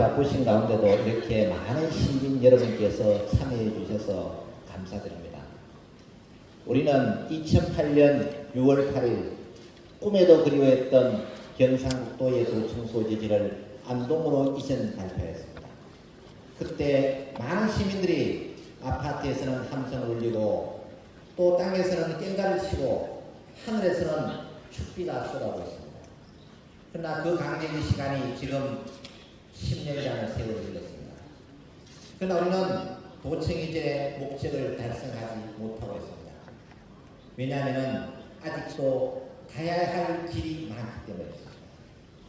바쁘신 가운데도 이렇게 많은 시민 여러분께서 참여해 주셔서 감사드립니다. 우리는 2008년 6월 8일 꿈에도 그리워했던 경상북도의 도청 소재지를 안동으로 이전 발표했습니다. 그때 많은 시민들이 아파트에서는 함성을 울리고 또 땅에서는 깽가를 치고 하늘에서는 축비가 쏟아오고 있습니다. 그러나 그 강대기 시간이 지금 10년이라는 세월이 흘렀습니다. 그러나 우리는 도청 이전의 목적을 달성하지 못하고 있습니다. 왜냐하면 아직도 가야 할 길이 많기 때문입니다.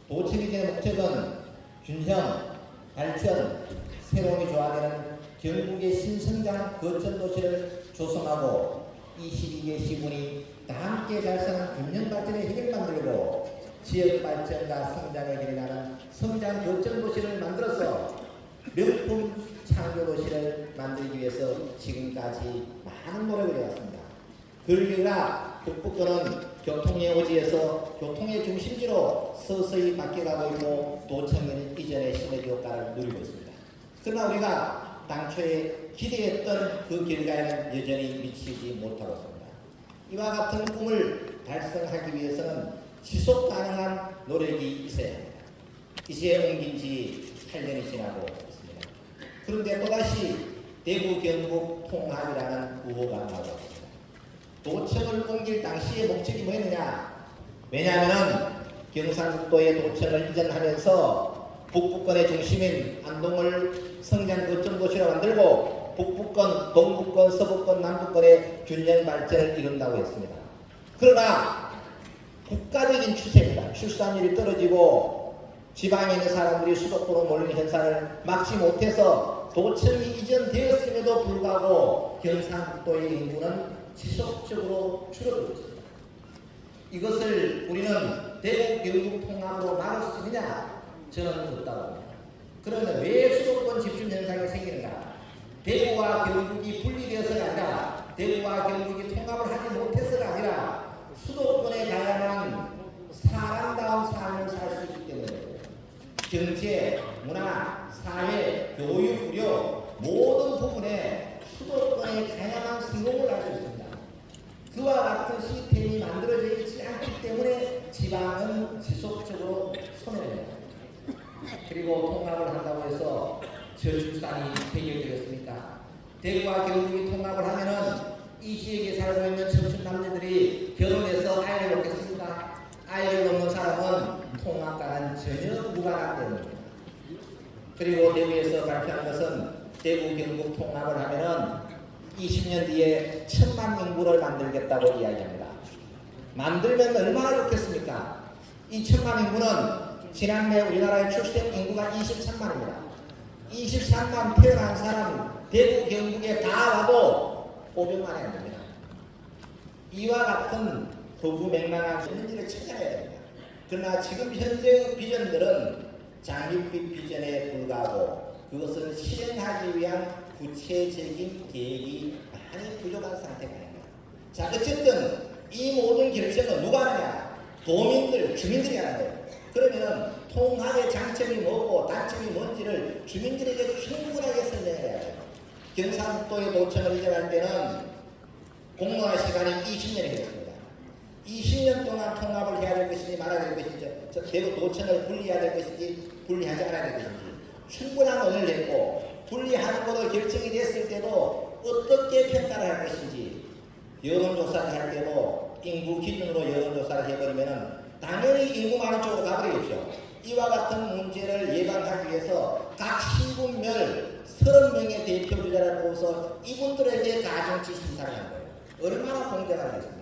도청 이전의 목적은 균형, 발전, 새로움이 조화되는 경북의 신성장 거점도시를 조성하고 22개 시군이 다 함께 달성한 균형 발전의 핵을 만들고 지역 발전과 성장을 기린하는 성장 거점도시를 만들어서 명품 창조도시를 만들기 위해서 지금까지 많은 노력을 해왔습니다. 그러기가 북부권은 교통의 오지에서 교통의 중심지로 서서히 바뀌어가고 있고 도청 이전의 시너지 효과를 누리고 있습니다. 그러나 우리가 당초에 기대했던 그 결과에는 여전히 미치지 못하고 있습니다. 이와 같은 꿈을 달성하기 위해서는 지속 가능한 노력이 있어야 합니다. 이제 옮긴 지 8년이 지나고 있습니다. 그런데 또다시 대구 경북 통합이라는 구호가 나오고 있습니다. 도청을 옮길 당시의 목적이 뭐였느냐? 왜냐하면 경상북도의 도청을 이전하면서 북부권의 중심인 안동을 성장 거점도시로 만들고 북부권, 동부권, 서부권, 남부권의 균형 발전을 이룬다고 했습니다. 그러나 국가적인 추세입니다. 출산율이 떨어지고 지방에 있는 사람들이 수도권으로 몰리는 현상을 막지 못해서 도청이 이전되었음에도 불구하고 경상북도의 인구는 지속적으로 줄어들고 있습니다. 이것을 우리는 대구 경북 통합으로 막을 수 있느냐? 저는 없다고 봅니다. 그러면 왜 수도권 집중 현상이 생기는가? 대구와 경북이 분리되어서가 아니라 대구와 경북이 통합을 하지 못해서가 아니라 수도권에 가야만 사람다운 삶을 살 수 있기 때문에 경제, 문화, 사회, 교육, 의료 모든 부분에 수도권에 가야만 성공을 할 수 있습니다. 그와 같은 시스템이 만들어져 있지 않기 때문에 지방은 지속적으로 손해를 냅니다. 그리고 통합을 한다고 해서 저출산이 해결되겠습니까? 대구와 경북이 통합을 하면은 이 지역에 살고 있는 청춘 남녀들이 결혼해서 아이를 낳겠습니까? 아이를 낳는 사람은 통합과는 전혀 무관하기 때문입니다. 그리고 대구에서 발표한 것은 대구 경북 통합을 하면은 20년 뒤에 1000만 인구를 만들겠다고 이야기합니다. 만들면 얼마나 좋겠습니까? 이 1000만 인구는 지난해 우리나라의 출생 인구가 23만입니다. 23만 태어난 사람 대구 경북에 다 와도 500만이 안 됩니다. 이와 같은 거부맹랑한 현실을 찾아내야 됩니다. 그러나 지금 현재의 비전들은 장밋빛 비전에 불과하고 그것을 실행하기 위한 구체적인 계획이 많이 부족한 상태가 아닙니다. 자, 어쨌든 이 모든 결정은 누가 하느냐? 도민들, 주민들이 하는 거예요. 그러면 통합의 장점이 뭐고 단점이 뭔지를 주민들에게 충분하게 설명해야 돼요. 경상북도의 도청을 이전할 때는 공론화 시간이 20년이 되었습니다. 20년 동안 통합을 해야 될 것인지 말아야 될 것인지, 대구 도청을 분리해야 될 것인지 분리하지 않아야 될 것인지 충분한 논의를 했고 분리하는 것으로 결정이 됐을 때도 어떻게 평가를 할 것인지 여론조사를 할 때도 인구 기준으로 여론조사를 해버리면 당연히 인구 많은 쪽으로 가버리겠죠. 이와 같은 문제를 예방하기 위해서 각 시군별 30명의 대표주자를 뽑아서 이분들에게 가중치 심사를 한 거예요. 얼마나 공정하겠습니까?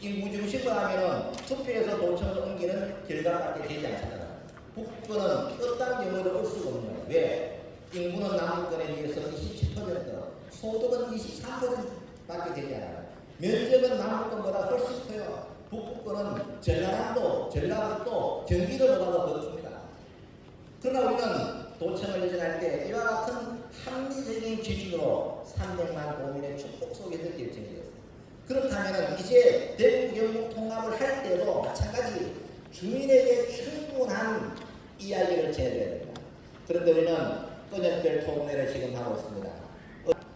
인구 중심으로 하면은 투표에서 도청을 옮기는 결과밖에 되지 않잖아요. 북부는 어떤 경우도 올 수가 없는 거예요. 왜? 인구는 남부권에 비해서 27%, 소득은 23%밖에 되지 않아요. 면적은 남부권보다 훨씬 커요. 북부권은 전라남도, 전라북도, 경기도보다도 더 큽니다. 그러나 우리는 도청을 이전할 때 이와 같은 합리적인 기준으로 300만 도민의 축복 속에서 결정되었습니다. 그렇다면 이제 대구 경북 통합을 할 때도 마찬가지 주민에게 충분한 이야기를 전해야 됩니다. 그런데 우리는 은연별 토론회를 지금 하고 있습니다.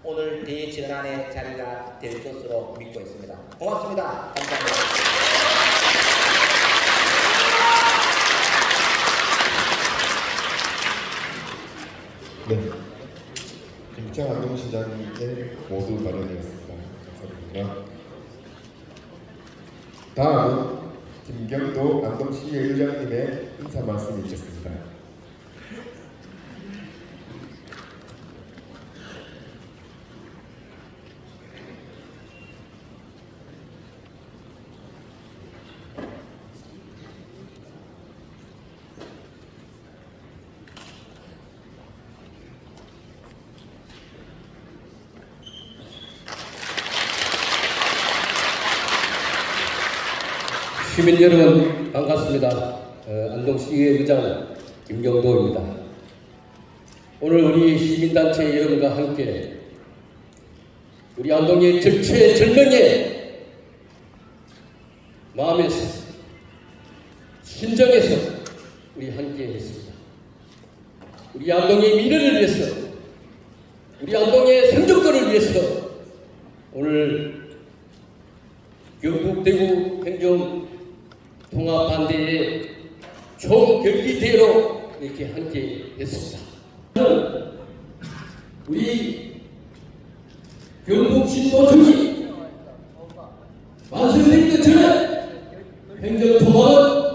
오늘 대전환의 자리가 될 것으로 믿고 있습니다. 고맙습니다. 감사합니다. 네, 김기창 안동시장님의 모두 발언이었습니다. 감사드립니다. 다음은 김경도 안동시의회장님의 인사 말씀이 있겠습니다. 시민 여러분 반갑습니다. 안동시의회 의장 김경도입니다. 오늘 우리 시민단체 여러분과 함께 우리 안동의 절체절명의 마음에서 심정에서 우리 함께 했습니다. 우리 안동의 미래를 위해서, 우리 안동의 성적권을 위해서 오늘 경북 대구 행정 통합 반대의 총결기대로 이렇게 함께 했습니다. 우리 경북 신도청이 완성되기 전에 행정 통합은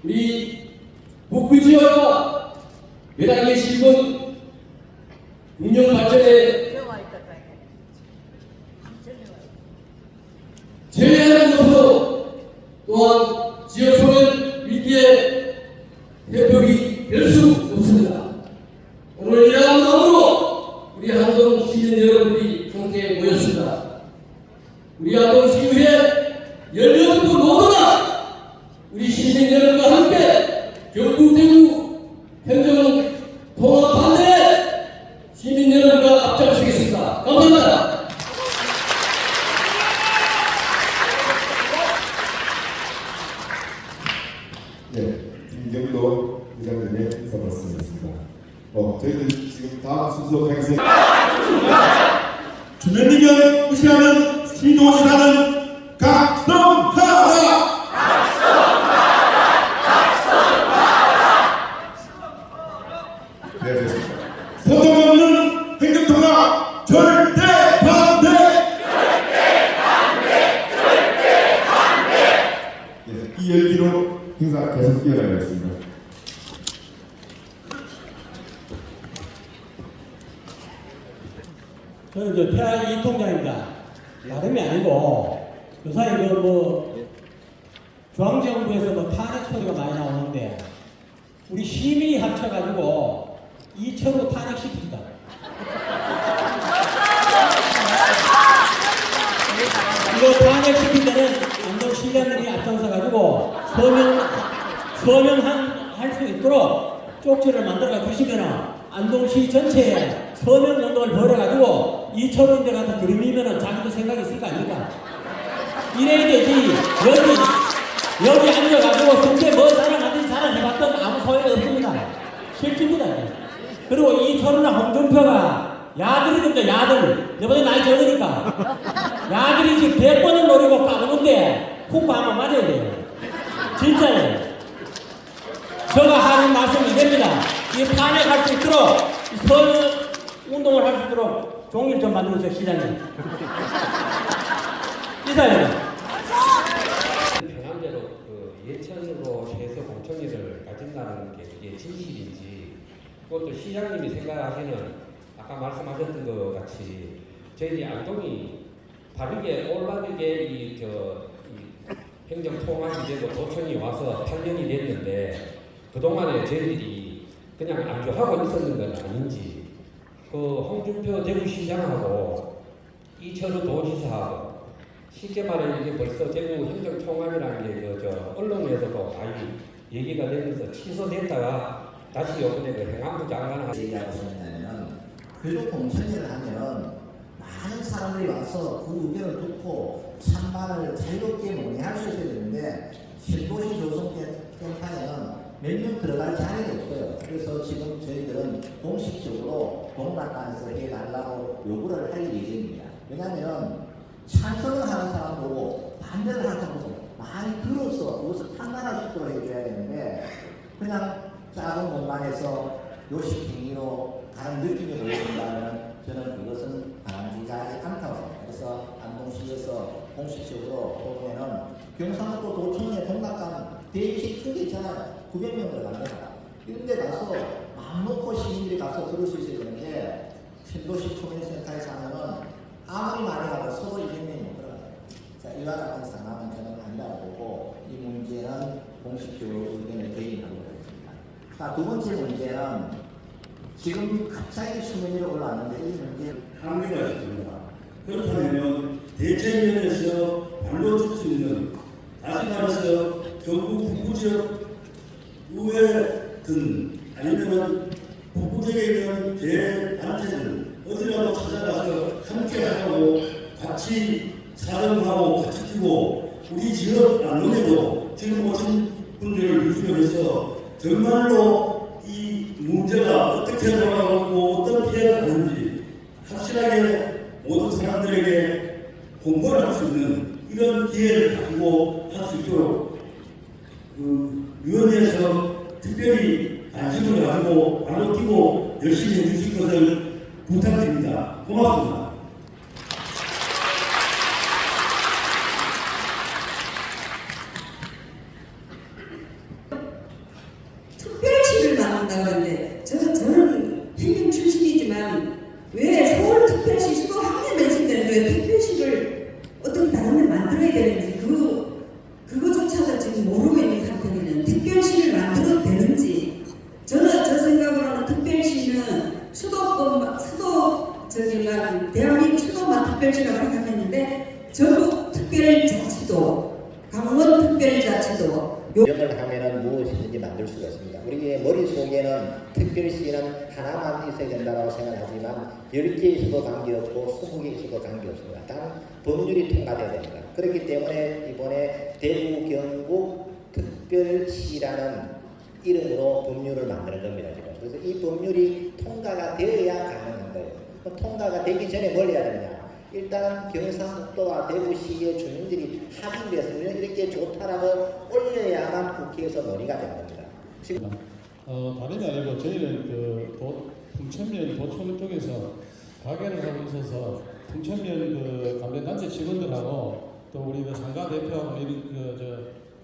우리 북부 지역과 여당의 실문 운영 발전에 제외하는 것으로 또한 지역소를 위기에 회복이 될 수 없습니다. 오늘 이러한 마음으로 우리 안동 시민 여러분들이 함께 모였습니다. 우리 안동시의회 18분 모두가 우리 시민 여러분과 함께 경북 대구 행정 통합 반대에 시민 여러분과 앞장서겠습니다. 감사합니다. 네, 김경도 의장님의 인사 말씀이었습니다. 저희는 지금 다음 순서 행세 주민님을 무시하는 시도지사는 각성하라! 네, 됐습니다. 소통 없는 행정통합 절대 반대! 네, 이 열기로 행사 계속 이어가겠습니다. 저는 저 태아 이 통장입니다. 다름이 아니고 요사이 중앙정부에서 탄핵 소리가 많이 나오는데 우리 시민이 합쳐가지고 이철우 탄핵시킵시다. 이거 탄핵시킬 때는 안동 시장님이 앞장서가지고 서명할 수 있도록 쪽지를 만들어 주시면은 안동시 전체에 서명 운동을 벌여가지고 이철원대 가서 들이미면은 자기도 생각이 있을 거 아닙니까? 이래야 되지. 여기 앉아가지고 성대 뭐 자랑하든지 자랑해봤던 아무 소용이 없습니다. 실질입니다. 그리고 이철원이나 홍준표가 야들이니까 야들. 너보다 나이 적으니까. 야들이 지금 100번을 노리고 까부는데 훅 한번 맞아야 돼요. 진짜예요. 제가 하는 말씀이 됩니다. 이 탄핵할 수 있도록 서명 운동을 할 수 있도록 종일 좀 만들어주세요, 시장님. 이사입니다. 편한대로 예천으로 해서 공청회를 가진다는 게 이게 진실인지 그것도 시장님이 생각하시는 아까 말씀하셨던 것 같이 저희 안동이 바르게 올바르게 이 행정 통합이 되고 도청이 와서 8년이 됐는데 그동안에 저희들이 그냥 안주하고 있었는 건 아닌지 홍준표 대구시장하고 이철우 도지사하고 쉽게 말해 이게 벌써 대구 행정통합이라는 게 언론에서도 많이 얘기가 되면서 취소됐다가 다시 요번에 행안부 장관한테 얘기하고 싶냐면은 그래도 공청회를 하면은 많은 사람들이 와서 그 의견을 듣고 찬반을 자유롭게 논의할 수 있어야 되는데 신도시 조성 캠파에는 몇 명 들어갈 자리가 없어요. 그래서 지금 저희들은 공식적으로 동락관에서 해달라고 요구를 할 예정입니다. 왜냐하면 찬성을 하는 사람 보고 반대를 하는 사람 보고 많이 들어서 이것을 판단할 수 있도록 해줘야 되는데 그냥 작은 공간에서 요식행위로 가는 느낌이 보여준다면 저는 그것은 바람직하지 않다고 생각합니다. 그래서 안동시에서 공식적으로 보면은 경상도 도청의 동락관 대기 크게 있잖아요. 900명을 만들어라. 이런 데 가서 마음 놓고 시민들이 가서 들을 수 있어야 되는데 신도시 초면센터에서 하면은 아무리 많이 가도 서로 200명이 못 들어가요. 자, 이와 같은 상황은 저는 아니라고 보고 이 문제는 공식적으로 의견을 개인하도록 하겠습니다. 자, 두 번째 문제는 지금 갑자기 수면 위로 올라왔는데 이 문제 한계가 있습니다. 그렇다면 대책면에서 발로 줄 수 있는 다시 말해서 전국 북부지역 의회 등 아니면 북부지역에 있는 대단체들 어디라도 찾아가서 함께 하고 같이 사정하고 같이 뛰고 우리 지역 안동에도 지금 오신 분들을 유치해서 정말로 이 문제가 어떻게 돌아가고 어떤 피해가 가는지 확실하게 모든 사람들에게 공부를 할 수 있는 이런 기회를 가지고 할 수 있도록 위원회에서 특별히 관심을 가지고 발로 뛰고 열심히 해주실 것을 부탁드립니다. 고맙습니다. 특별시를 만든다고 하는데 저는 행정 출신이지만 왜 서울특별시 수도 한 개 매진되는데 왜 특별시를 어떤 다른 데 만들어야 되는지 그거조차도 지금 모르고 있는 상태는 특별시를 만들어도 되는지 저는 저 생각으로는 특별시는 대한민국 수도만 특별시라고 생각했는데 전국 특별자치도 강원 특별자치도 명을 하면은 무엇이든지 만들 수가 있습니다. 우리의 머릿속에는 특별시는 하나만 있어야 된다고 생각하지만 10개 있어도 관계없고 20개 있어도 관계없습니다. 단 법률이 통과되어야 됩니다. 그렇기 때문에 이번에 대구 경북 특별시라는 이름으로 법률을 만드는 겁니다. 지금. 그래서 이 법률이 통과가 되어야 가능한 거예요. 그럼 통과가 되기 전에 뭘 해야 되느냐? 일단 경상북도와 대구시의 주민들이 합의를 해서 우리는 이렇게 좋다라고 올려야만 국회에서 논의가 되는 겁니다. 지금 다름이 아니고 저희는 풍천면 도청 쪽에서 가게를 하고 있어서 풍천면 관련 단체 직원들하고 또 우리 상가 대표하고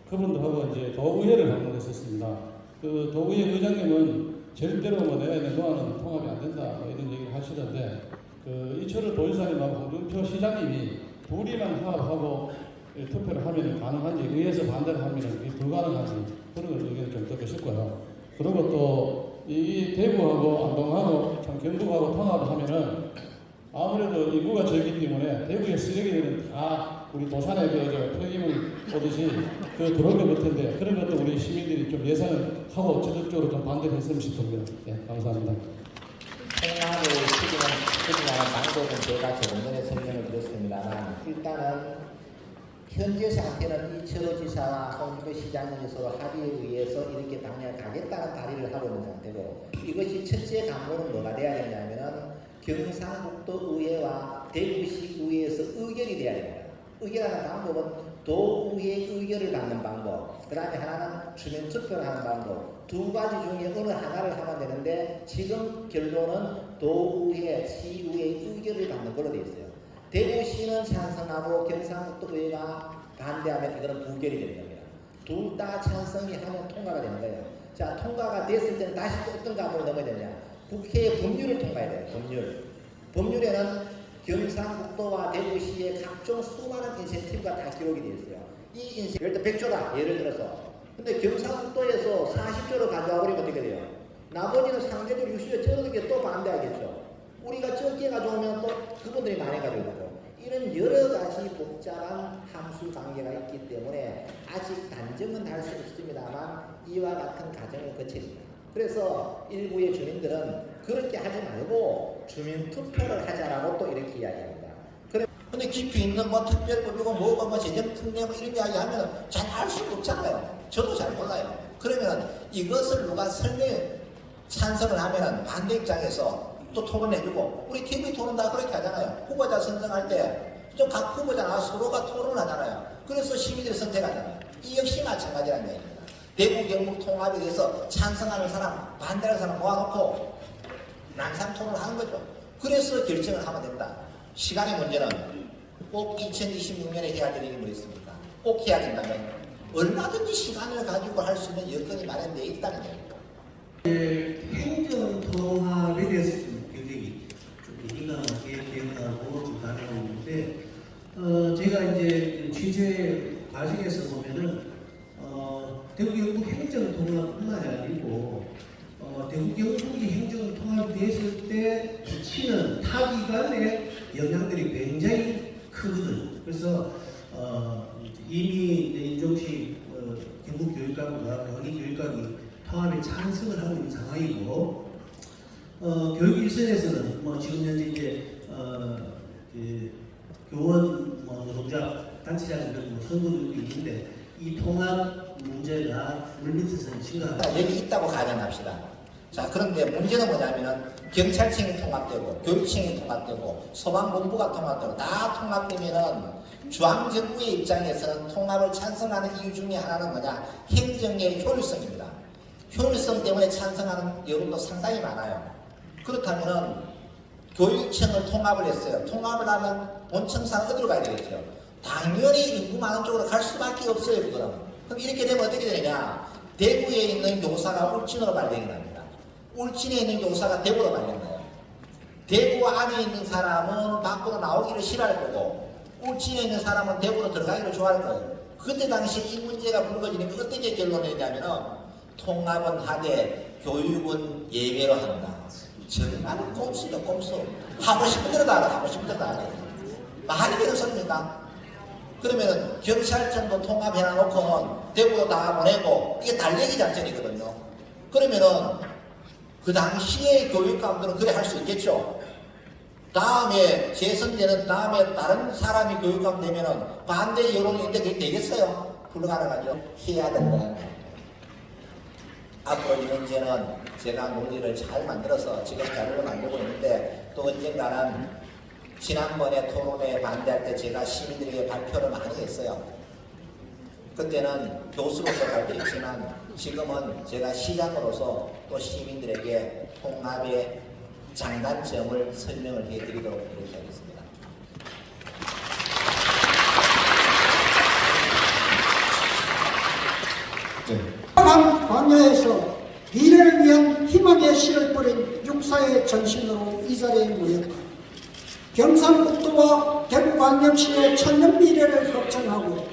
그분들하고 이제 도의회를 방문했었습니다. 그 도의회 의장님은 절대로 내가 있는 노안은 통합이 안 된다 이런 얘기를 하시던데 이철우 도지사님하고 홍준표 시장님이 둘이만 화합하고 투표를 하면 가능한지 의회에서 반대를 하면 불가능한지 그런 걸 의견을 좀 듣고 싶고요. 그리고 또 이 대구하고 안동하고 참 경북하고 통합을 하면은 아무래도 인구가 적기 때문에 대구의 쓰레기들은 다 우리 도산에 폐기물 오듯이 들어올 것 같은데 그런 것도 우리 시민들이 좀 예산을 하고 적극적으로 좀 반대를 했으면 싶습니다. 네, 감사합니다. 통합을 추진하는 방법은 제가 조금 전에 설명을 드렸습니다만 일단은 현재 상태는 이철호 지사와 홍준표 시장님이 서로 합의에 의해서 이렇게 방향을 가겠다는 발의를 하고 있는 상태고 이것이 첫째 강론은 뭐가 돼야 되냐면은 경상북도 의회와 대구시 의회에서 의결이 돼야 됩니다. 의결하는 방법은 도의회 의결을 받는 방법, 그 다음에 하나는 주민 투표를 하는 방법, 두 가지 중에 어느 하나를 하면 되는데 지금 결론은 도의회, 시의회 의결을 받는 걸로 되어 있어요. 대구시는 찬성하고 경상북도 의회가 반대하면 이거는 부결이 되는 겁니다. 둘 다 찬성이 하면 통과가 되는 거예요. 자, 통과가 됐을 때는 다시 또 어떤 과목을 넘어야 되냐? 국회의 법률을 통과해야 돼요. 법률에는 경상북도와 대구시의 각종 수많은 인센티브가 다 기록이 되어 있어요. 이 인센티브, 예를 들어 100조다. 예를 들어서. 근데 경상북도에서 40조를 가져와 버리면 어떻게 돼요? 나머지는 상대적으로 60조 적게 또 반대하겠죠. 우리가 적게 가져오면 또 그분들이 많이 가져오고 이런 여러 가지 복잡한 함수 관계가 있기 때문에 아직 단정은 할 수 없습니다만 이와 같은 과정을 거쳐야 됩니다. 그래서 일부의 주민들은 그렇게 하지 말고 주민 투표를 하자라고 또 이렇게 이야기합니다. 근데 깊이 있는 뭐 특별법이고 뭐고 뭐 재정 특례 뭐 이런 이야기하면 잘 알 수가 없잖아요. 저도 잘 몰라요. 그러면 이것을 누가 찬성을 하면은 반대 입장에서 또 토론해주고, 우리 TV 토론 다 그렇게 하잖아요. 후보자 선정할 때 좀 각 후보자나 서로가 토론을 하잖아요. 그래서 시민들이 선택하잖아요. 이 역시 마찬가지라는 얘기입니다. 대구 경북 통합에 대해서 찬성하는 사람, 반대하는 사람 모아놓고 낭상 토론을 하는 거죠. 그래서 결정을 하면 된다. 시간의 문제는 꼭 2026년에 해야 될 일이 뭐 있습니까? 꼭 해야 된다면 얼마든지 시간을 가지고 할 수 있는 여건이 마련되어 있다는 얘기입니다. 행정통합에 대해서 좀 굉장히 좀 민감하게 대응하고 좀 다뤄오는데, 제가 이제 취재 과정에서 보면은 대구 경북 행정통합뿐만이 아니고 대구 경북이 행정통합이 됐을 때 미치는 타기관의 영향들이 굉장히 크거든요. 그래서 이미 이제 인종시 경북교육감과 경희교육감이 통합에 찬성을 하고 있는 상황이고, 교육 일선에서는 지금 현재 이제 교원 노동자 단체장들 선거도 있는데 이 통합 문제가 물밑에서는 심각하다. 여기 있다고 가정합시다. 자, 그런데 문제는 뭐냐면은 경찰청이 통합되고 교육청이 통합되고 소방본부가 통합되고 다 통합되면은 중앙정부의 입장에서는 통합을 찬성하는 이유 중에 하나는 뭐냐? 행정의 효율성입니다. 효율성 때문에 찬성하는 여론도 상당히 많아요. 그렇다면은 교육청을 통합을 했어요. 통합을 하면 원청상 어디로 가야 되겠죠? 당연히 인구 많은 쪽으로 갈 수밖에 없어요. 그럼 이렇게 되면 어떻게 되느냐? 대구에 있는 교사가 울진으로 발령이 납니다. 울진에 있는 교사가 대구로 발령나요. 대구 안에 있는 사람은 밖으로 나오기를 싫어할 거고 울진에 있는 사람은 대구로 들어가기를 좋아할 거예요. 그때 당시 이 문제가 불거지니까 어떻게 결론을 내냐면은 통합은 하되 교육은 예외로 한다. 정말 꼼수죠, 꼼수. 하고 싶은 대로 다 하라, 하고 싶은 대로 다 하라. 말이 되는 소리입니까? 그러면 경찰청도 통합해놔놓고는 대구로 다 보내고 이게 달래기 작전이거든요. 그러면은 그 당시에 교육감들은 그래 할 수 있겠죠. 다음에 재선되는 다음에 다른 사람이 교육감 되면은 반대 여론이 있는데 그게 되겠어요? 불가능하죠. 해야 된다는 거예요. 앞으로 이 문제는 제가 논의를 잘 만들어서 지금 자료를 만들고 있는데 또 언젠가는 지난번에 토론회 반대할 때 제가 시민들에게 발표를 많이 했어요. 그때는 교수로서 발표했지만 지금은 제가 시장으로서 또 시민들에게 통합의 장단점을 설명을 해드리도록 그렇게 하겠습니다. 광야에서 미래를 위한 희망의 씨를 뿌린 육사의 전신으로 이 자리에 모였다. 경상북도와 대구광역시의 천년 미래를 걱정하고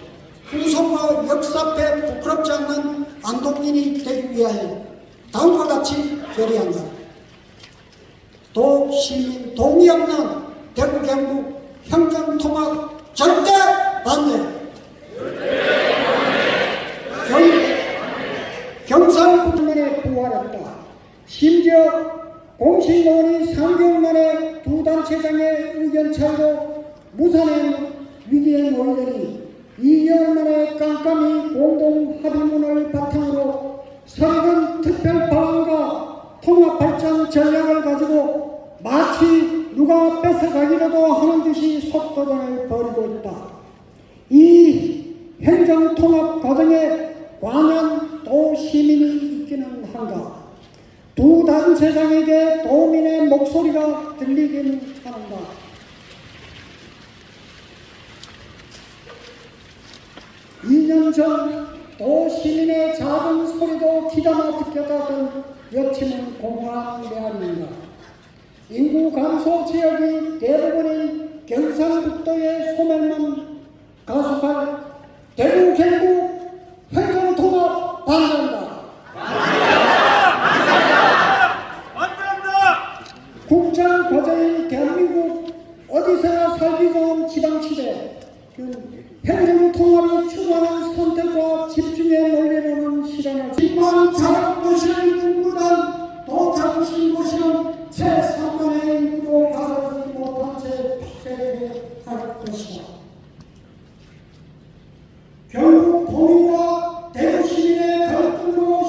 후손과 역사패 부끄럽지 않는 안동인이 되기 위하여 다음과 같이 결의한다. 도, 시민, 동의 없는 대구 경북 행정통합 절대 반대! 경상북도에 부활했다. 심지어 공식 논의 3개월 만에 두 단체장의 의견 차이로 무산한 위기에 놓이더니 2개월 만에 깜깜이 공동 합의문을 바탕으로 설익은 특별 방안과 통합 발전 전략을 가지고 마치 누가 뺏어가기라도 하는 듯이 속도전을 벌이고 있다. 이 행정통합 과정에 과연 또 시민이 있기는 한가? 두 단체장에게 도민의 목소리가 들리긴 하는가? 이 년 전 도 시민의 작은 소리도 귀담아 듣겠다던 여친은 공허한 메아리인가? 인구 감소 지역이 대부분인 경상북도의 소멸만 가속할 대구 경북 행정통합 반대한다. 국장 과제인 대한민국 어디서나 살기 좋은 지방시대 행정통합이 추구하는 선택과 집중의 논리로는 실현할 집만 작은 인구는 또 작으신 곳이는 제3번의 인구로 가져오지 못한 채 폐쇄되게 할 것이다. 결국 도민과 대구 시민의 갈등으로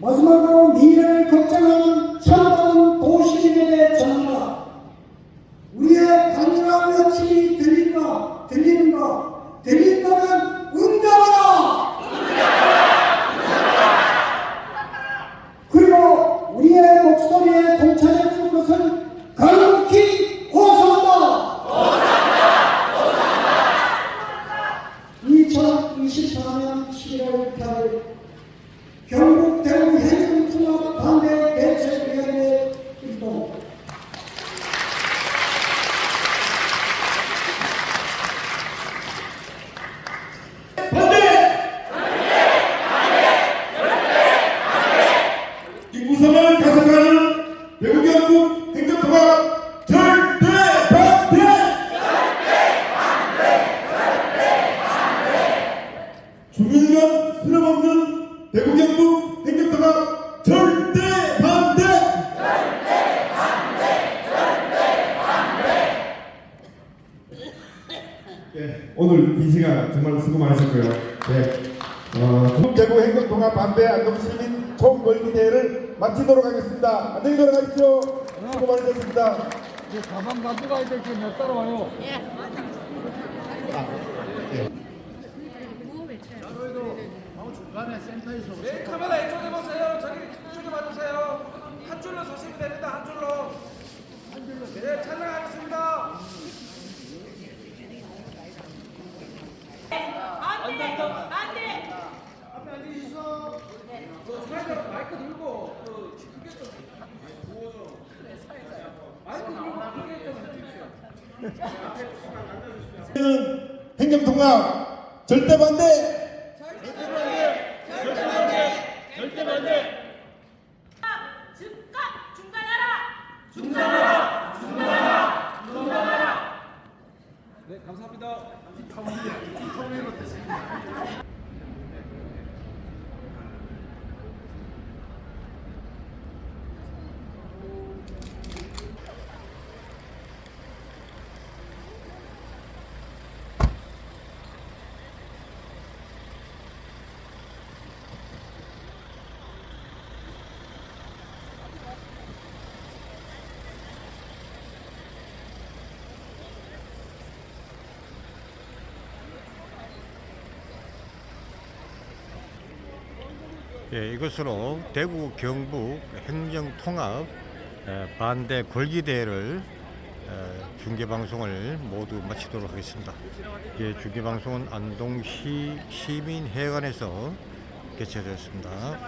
마지막으로 미래를 걱정하는 참다운 도시민에게 전한다. 우리의 간절한 외침이 들린다면 응답하라! 그리고 우리의 목소리에 동참해 줄 것을 강력히 호소한다! 2024년 11월 8일 경북 대구 행정통합 반대 대책위원회 일동 인구선을 가속하는 대구 경북 행정통합 절대 반대! 주민간 틀림없는 대구 경북 행정통합 절대 반대! 네, 오늘 이 시간 정말 수고 많으셨고요. 네, 대구 행정통합 반대 안동시민 총궐기대회를 마치도록 하겠습니다. 안녕히 돌아가십시오. 수고 많으셨습니다. 가방 가져가야 될 게 몇 따라와요. 네, 카메라 이쪽에 보세요. 저기 이쪽에 봐주세요. 한 줄로 서시면 됩니다. 한 줄로. 네, 촬영하겠습니다. 앞에 앉으시죠. 사회자로 마이크 들고 크게 좀 부어줘. 마이크 들고 크게 좀 해주십시오. 행정통합 절대 반대! 즉각 중단하라. 네, 감사합니다. 예, 이것으로 대구 경북 행정통합 반대 골기대회를 중계방송을 모두 마치도록 하겠습니다. 예, 중계방송은 안동시 시민회관에서 개최되었습니다.